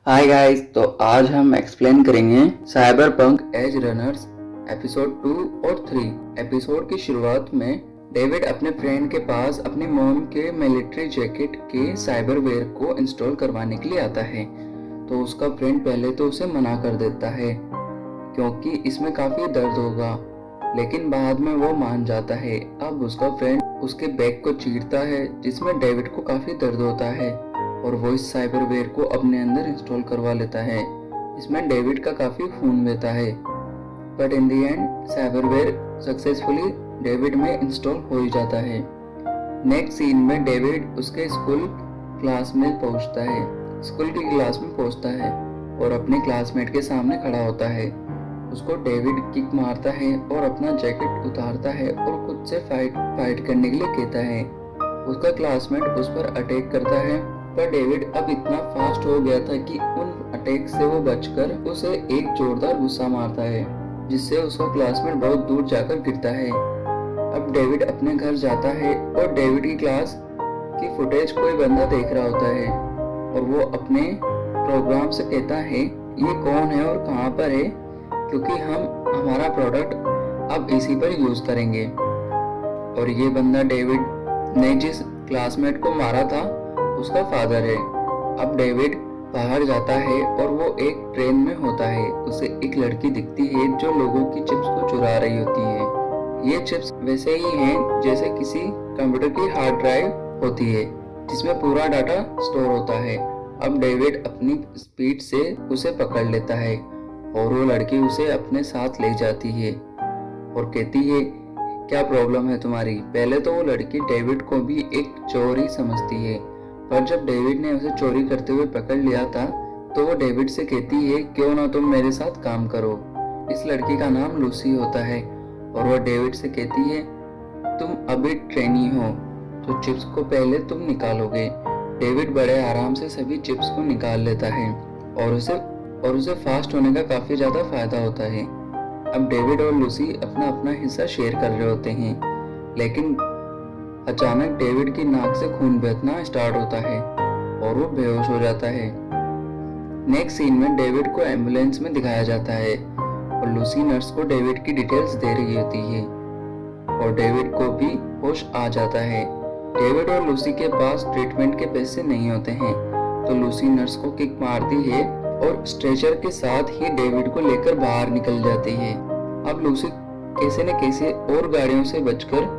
Hi guys, तो आज हम एक्सप्लेन करेंगे साइबरपंक एज रनर्स एपिसोड 2 और 3। एपिसोड की शुरुआत में डेविड अपने फ्रेंड के पास अपनी मॉम के मिलिट्री जैकेट के साइबरवेयर को इंस्टॉल करवाने के लिए आता है। तो उसका फ्रेंड पहले तो उसे मना कर देता है क्योंकि इसमें काफ़ी दर्द होगा, लेकिन बाद में वो मान जाता है। अब उसका फ्रेंड उसके बैग को चीरता है जिसमें डेविड को काफ़ी दर्द होता है और वो इस साइबरवेयर को अपने अंदर इंस्टॉल करवा लेता है। इसमें डेविड का काफ़ी खून बहता है, but in the end cyberware successfully David में इंस्टॉल हो ही जाता है। नेक्स्ट सीन में डेविड उसके स्कूल क्लास में पहुंचता है, स्कूल की क्लास में पहुंचता है और अपने क्लासमेट के सामने खड़ा होता है। उसको डेविड किक मारता है और अपना जैकेट उतारता है और खुद से फाइट करने के लिए कहता है। उसका क्लासमेट उस पर अटैक करता है, पर डेविड अब इतना फास्ट हो गया था कि उन अटैक से वो बचकर उसे एक जोरदार गुस्सा मारता है, जिससे उसका क्लासमेट बहुत दूर जाकर गिरता है। अब डेविड अपने घर जाता है और डेविड की क्लास की फुटेज कोई बंदा देख रहा होता है और वो अपने प्रोग्राम से कहता है ये कौन है और कहाँ पर है, क्योंकि हम हमारा प्रोडक्ट अब इसी पर यूज करेंगे। और ये बंदा डेविड ने जिस क्लासमेट को मारा था उसका फादर है। अब डेविड बाहर जाता है और वो एक ट्रेन में होता है। उसे एक लड़की दिखती है जो लोगों की चिप्स को चुरा रही होती है। ये चिप्स वैसे ही हैं जैसे किसी कंप्यूटर की हार्ड ड्राइव होती है जिसमें पूरा डाटा स्टोर होता है। अब डेविड अपनी स्पीड से उसे पकड़ लेता है और वो लड़की उसे अपने साथ ले जाती है और कहती है क्या प्रॉब्लम है तुम्हारी। पहले तो वो लड़की डेविड को भी एक चोर ही समझती है, पर जब डेविड ने उसे चोरी करते हुए पकड़ लिया था तो वो डेविड से कहती है क्यों ना तुम मेरे साथ काम करो। इस लड़की का नाम लूसी होता है और वो डेविड से कहती है तुम अभी ट्रेनी हो तो चिप्स को पहले तुम निकालोगे। डेविड बड़े आराम से सभी चिप्स को निकाल लेता है और उसे फास्ट होने का काफी ज्यादा फायदा होता है। अब डेविड और लूसी अपना अपना हिस्सा शेयर कर रहे होते हैं, लेकिन अचानक डेविड की नाक से खून बहना स्टार्ट होता है और वो बेहोश हो जाता है। नेक्स्ट सीन में डेविड को एम्बुलेंस में दिखाया जाता है और लूसी नर्स को डेविड की डिटेल्स दे रही होती है और डेविड को भी होश आ जाता है। डेविड और लूसी के पास ट्रीटमेंट के पैसे नहीं होते हैं तो लूसी नर्स को किक मारती है और स्ट्रेचर के साथ ही डेविड को लेकर बाहर निकल जाती है। अब लूसी कैसे न कैसे और गाड़ियों से बचकर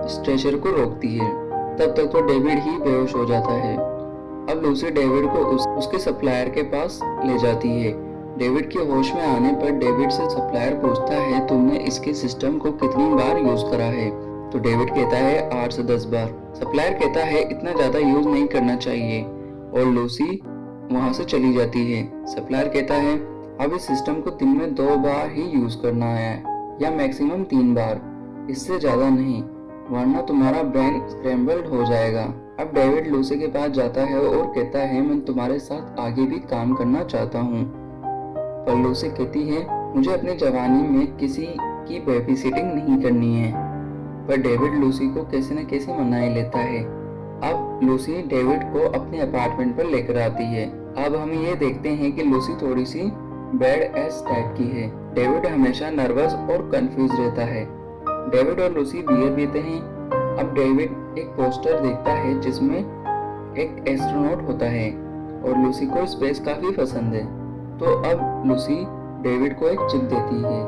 स्ट्रेचर को रोकती है। तब तक तो डेविड ही बेहोश हो जाता है। अब लूसी डेविड को उसके सप्लायर के पास ले जाती है। डेविड के होश में आने पर डेविड से सप्लायर पूछता है तुमने इसके सिस्टम को कितनी बार यूज करा है। तो डेविड कहता है 8 से 10 बार। सप्लायर कहता है इतना ज्यादा यूज नहीं करना चाहिए और लूसी वहां से चली जाती है। सप्लायर कहता है अब इस सिस्टम को दिन में 2 बार ही यूज करना है या मैक्सिमम 3 बार, इससे ज्यादा नहीं, वरना तुम्हारा ब्रेन स्क्रैम्बल्ड हो जाएगा। अब डेविड लूसी के पास जाता है और कहता है मैं तुम्हारे साथ आगे भी काम करना चाहता हूँ, पर लूसी कहती है मुझे अपनी जवानी में किसी की बेबीसिटिंग नहीं करनी है। पर डेविड लूसी को कैसे न कैसे मना ही लेता है। अब लूसी डेविड को अपने अपार्टमेंट पर लेकर आती है। अब हम ये देखते हैं कि लूसी थोड़ी सी बैड एस टाइप की है। डेविड हमेशा नर्वस और कंफ्यूज रहता है। डेविड और लूसी बियर पीते हैं। अब डेविड एक पोस्टर देखता है जिसमें एक एस्ट्रोनॉट होता है और लूसी को स्पेस काफी पसंद है। तो अब लूसी डेविड को एक चिप देती है।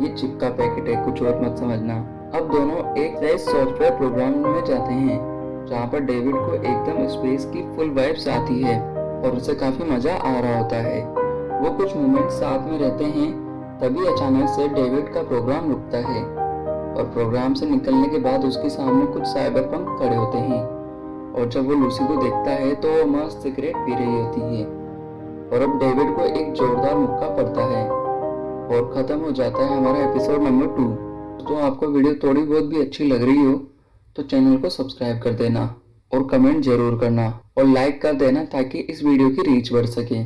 ये चिप का पैकेट है, कुछ और मत समझना। अब दोनों एक सॉफ्टवेयर प्रोग्राम में जाते हैं जहाँ पर डेविड को एकदम स्पेस की फुल वाइब्स आती है और उसे काफी मजा आ रहा होता है। वो कुछ मोमेंट साथ में रहते हैं, तभी अचानक से डेविड का प्रोग्राम रुकता है और प्रोग्राम से निकलने के बाद उसके सामने कुछ साइबरपंक खड़े होते हैं और जब वो लूसी को देखता है तो वो मस्त सिगरेट पी रही होती है और अब डेविड को एक जोरदार मुक्का पड़ता है और खत्म हो जाता है हमारा एपिसोड नंबर 2। तो आपको वीडियो थोड़ी बहुत भी अच्छी लग रही हो तो चैनल को सब्सक्राइब कर देना और कमेंट जरूर करना और लाइक कर देना ताकि इस वीडियो की रीच बढ़ सके।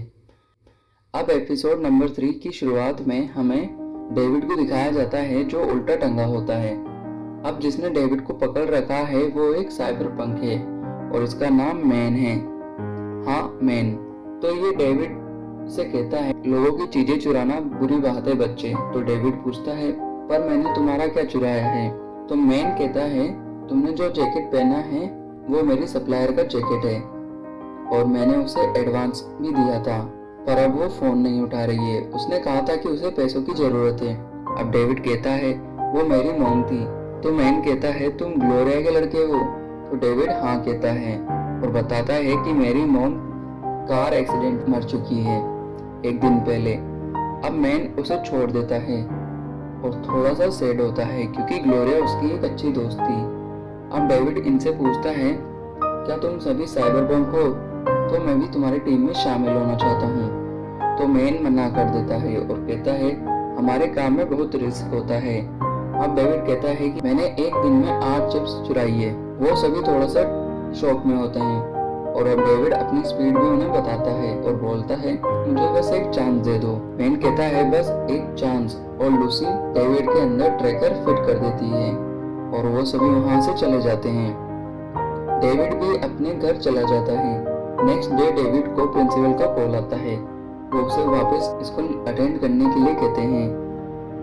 अब एपिसोड नंबर 3 की शुरुआत में हमें डेविड को दिखाया जाता है जो उल्टा टंगा होता है। अब जिसने डेविड को पकड़ रखा है वो एक साइबरपंक है और इसका नाम मैन है। हाँ, मैन। तो ये डेविड से कहता है, लोगों की चीजें चुराना बुरी बात है बच्चे। तो डेविड पूछता है, पर मैंने तुम्हारा क्या चुराया है? तो मैन कहता है, तुमने जो जैकेट पहना है वो मेरी सप्लायर का जैकेट है और मैंने उसे एडवांस भी दिया था, पर अब वो फोन नहीं उठा रही है। उसने कहा था कि उसे पैसों की जरूरत है। अब डेविड कहता है, वो मेरी मॉम थी। तो मैन कहता है, तुम ग्लोरिया के लड़के हो? तो डेविड हाँ कहता है और बताता है कि मेरी मॉम कार एक्सीडेंट मर चुकी है एक दिन पहले। अब मैन उसे छोड़ देता है और थोड़ा सा सैड होता है क्योंकि ग्लोरिया उसकी एक अच्छी दोस्त थी। अब डेविड इनसे पूछता है, क्या तुम सभी साइबरपंक हो? तो मैं भी तुम्हारी टीम में शामिल होना चाहता हूँ। तो मैन मना कर देता है और कहता है, हमारे काम में बहुत रिस्क होता है। अब डेविड कहता है कि मैंने एक दिन में 8 चिप्स चुराई है। वो सभी थोड़ा सा शौक में होते हैं और अब डेविड अपनी स्पीड भी उन्हें बताता है और बोलता है, मुझे बस एक चांस दे दो। मैन कहता है, बस एक चांस। और लूसी डेविड के अंदर ट्रैकर फिट कर देती है और वो सभी वहां से चले जाते हैं। डेविड भी अपने घर चला जाता है। नेक्स्ट डे डेविड को प्रिंसिपल का कॉल आता है। वो उसे वापस स्कूल अटेंड करने के लिए कहते हैं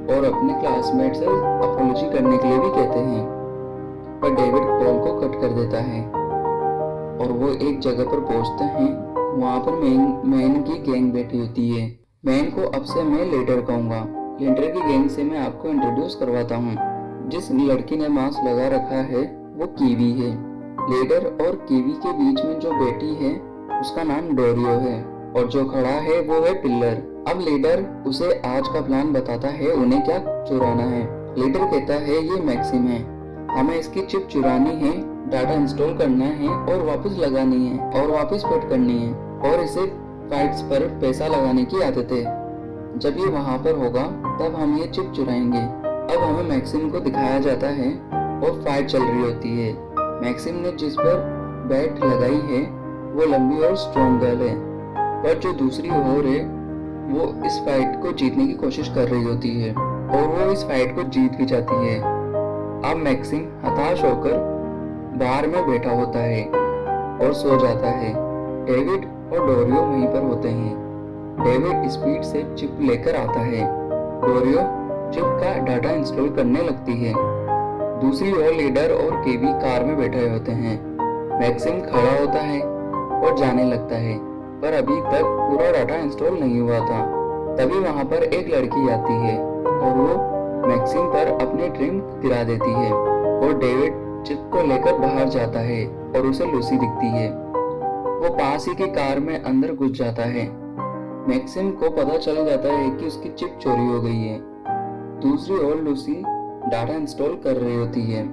और अपने क्लासमेट से अपॉलॉजी करने के लिए भी कहते हैं, पर डेविड कॉल को कट कर देता है और वो एक जगह पर पहुंचते हैं। वहां पर मैन की गैंग बैठी होती है। मैन को अब से मैं लीडर कहूंगा। लीडर की गैंग से मैं आपको इंट्रोड्यूस करवाता हूँ। जिस लड़की ने मास्क लगा रखा है वो कीवी है। लीडर और कीवी के बीच में जो बैठी है उसका नाम डोरियो है और जो खड़ा है वो है पिल्लर। अब लीडर उसे आज का प्लान बताता है, उन्हें क्या चुराना है। लीडर कहता है, ये मैक्सिम है, हमें इसकी चिप चुरानी है, डाटा इंस्टॉल करना है और वापस लगानी है और वापस फिट करनी है और इसे फाइट्स पर पैसा लगाने की आदत है। जब ये वहां पर होगा तब हम ये चिप चुराएंगे। अब हमें मैक्सिम को दिखाया जाता है और फाइट चल रही होती है। मैक्सिम ने जिस पर बैट लगाई है वो लंबी और स्ट्रॉन्ग गर्ल है, पर जो दूसरी ओर है वो इस फाइट को जीतने की कोशिश कर रही होती है और वो इस फाइट को जीत भी जाती है। अब मैक्सिम हताश होकर बार में बैठा होता है और सो जाता है। डेविड और डोरियो वहीं पर होते हैं। डेविड स्पीड से चिप लेकर आता है। डोरियो चिप का डाटा इंस्टॉल करने लगती है। दूसरी ओर लीडर और केवी कार में बैठे होते हैं। मैक्सिम खड़ा होता है और जाने लगता है, पर अभी तक पूरा डाटा इंस्टॉल नहीं हुआ था। तभी वहां पर एक लड़की आती है और वो मैक्सिम पर अपनी ड्रिंक गिरा देती है और डेविड चिप को लेकर बाहर जाता है और उसे लूसी दिखती है। वो पास ही की कार में अंदर घुस जाता है। मैक्सिम को पता चल जाता है कि उसकी चिप चोरी हो गई है। दूसरी ओर लूसी डाटा इंस्टॉल कर रही होती है।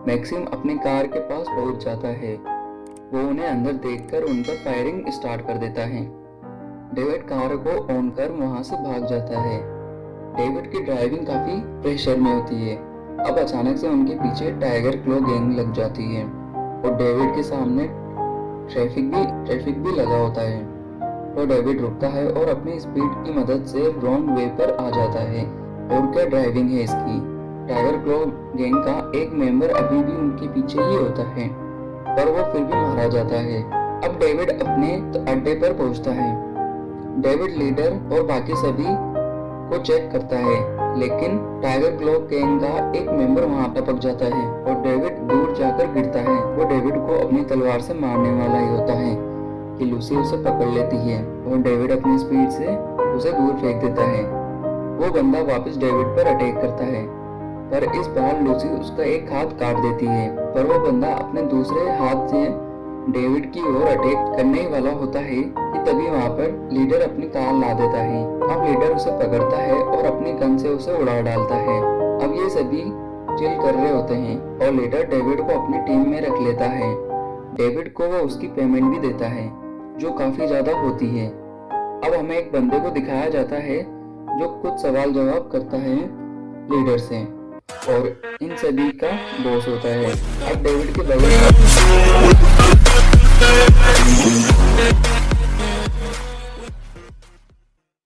मैक्सिम अपनी कार के पास पहुंच जाता है। वो उन्हें अंदर देखकर उन पर फायरिंग स्टार्ट कर देता है। डेविड कार को ऑन कर वहां से भाग जाता है। डेविड की ड्राइविंग काफी प्रेशर में होती है। अब अचानक से उनके पीछे टाइगर क्लो गैंग लग जाती है और डेविड के सामने ट्रैफिक भी लगा होता है। तो डेविड रुकता है और अपनी स्पीड की मदद से रॉन्ग वे पर आ जाता है। और क्या ड्राइविंग है इसकी। टाइगर क्लो गैंग का एक मेंबर अभी भी उनके पीछे ही होता है, पर वो फिर भी मारा जाता है। अब डेविड अपने अड्डे पर पहुंचता है। डेविड लीडर और बाकी सभी को चेक करता है, लेकिन टाइगर क्लो गैंग का एक मेंबर वहां टपक जाता है और डेविड दूर जाकर गिरता है। वो डेविड को अपनी तलवार से मारने वाला ही होता है कि लूसी उसे पकड़ लेती है और डेविड अपनी स्पीड से उसे दूर फेंक देता है। वो बंदा वापस डेविड पर अटैक करता है, पर इस बार लूसी उसका एक हाथ काट देती है। पर वो बंदा अपने दूसरे हाथ से डेविड की ओर अटैक करने वाला होता है कि तभी वहां पर लीडर अपनी कार ला देता है। अब लीडर उसे पकड़ता है और अपनी गन से उसे उड़ा डालता है। अब ये सभी चिल कर रहे होते हैं और लीडर डेविड को अपनी टीम में रख लेता है। डेविड को वो उसकी पेमेंट भी देता है जो काफी ज्यादा होती है। अब हमें एक बंदे को दिखाया जाता है जो कुछ सवाल जवाब करता है लीडर से और इन सभी का बॉस होता है। अब डेविड के बगल